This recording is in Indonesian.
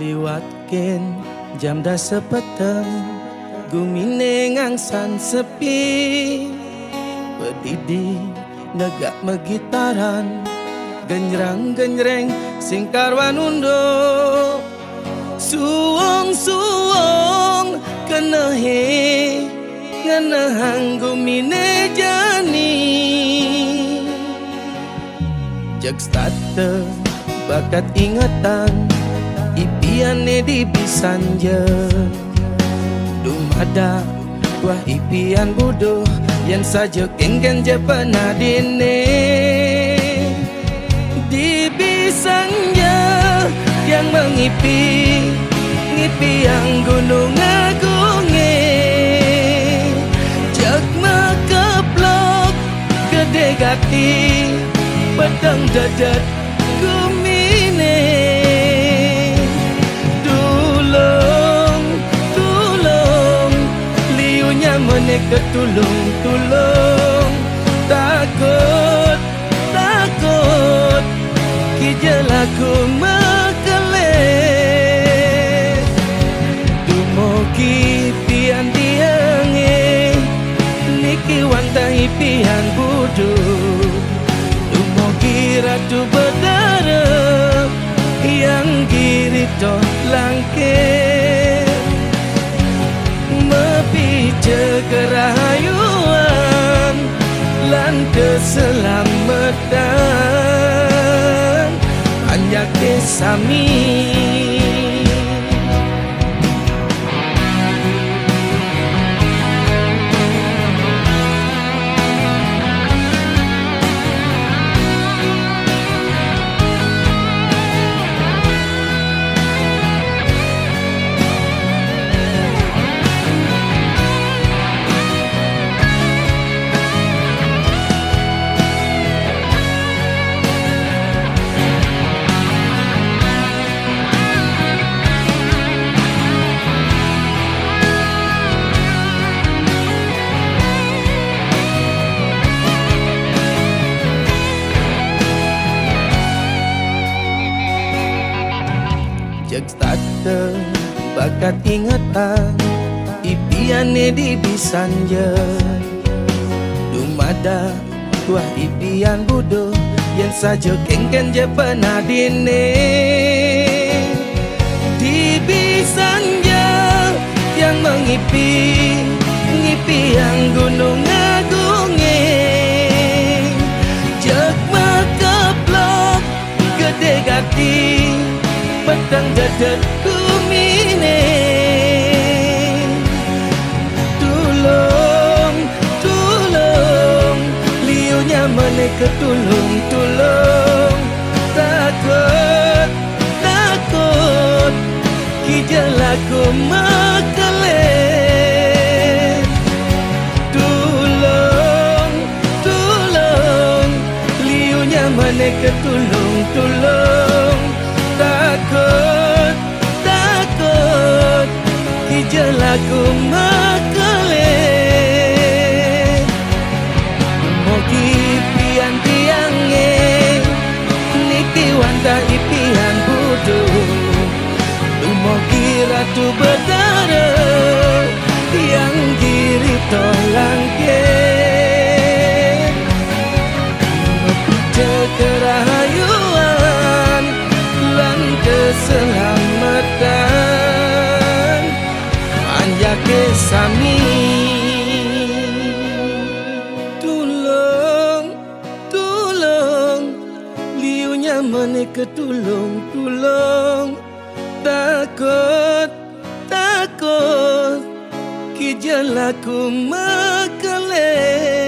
liwatken jam dah sepeteng, gumine ngangsan sepi, pedidi negak megitaran, genjrang-genjreng singkarwan undo, suong-suong kenehe ngenehang gumine jani, jag starte bakat ingatan ipiane di bisanja, dumada wah ipian bodoh yang saja kengken je pernah dine di bisanja yang mengipi ngipi yang gunung agunge, jag mekeplok gede gati pedang dadat gumine, tulung liunya menek tulung takut kijelaku mekelek dumoki pian tiange niki wantai pian budu dumoki ratu berdarah yang girito langke mepice kerahayuan lan keselamatan hanya kesami. Jag starte bakat ingatan ipiane di bisanja, dumada wah ipian bodoh yang saja kengken je pernah dine di bisanja yang mengipi yang gunung agunge, jag mekeplok gede gati pedang dadat gumine, tulung liunya menek tulung takut kijelaku mekelek tulung liunya menek tulung takut kijelaku mekelek mogi pian tiange niki wanda ipian budu mogi ratu berdarah yang girito langke mepice kerahayuan lan keselamatan hanya kesami. Tulung liunya menek tulung takut kijelaku mekelek.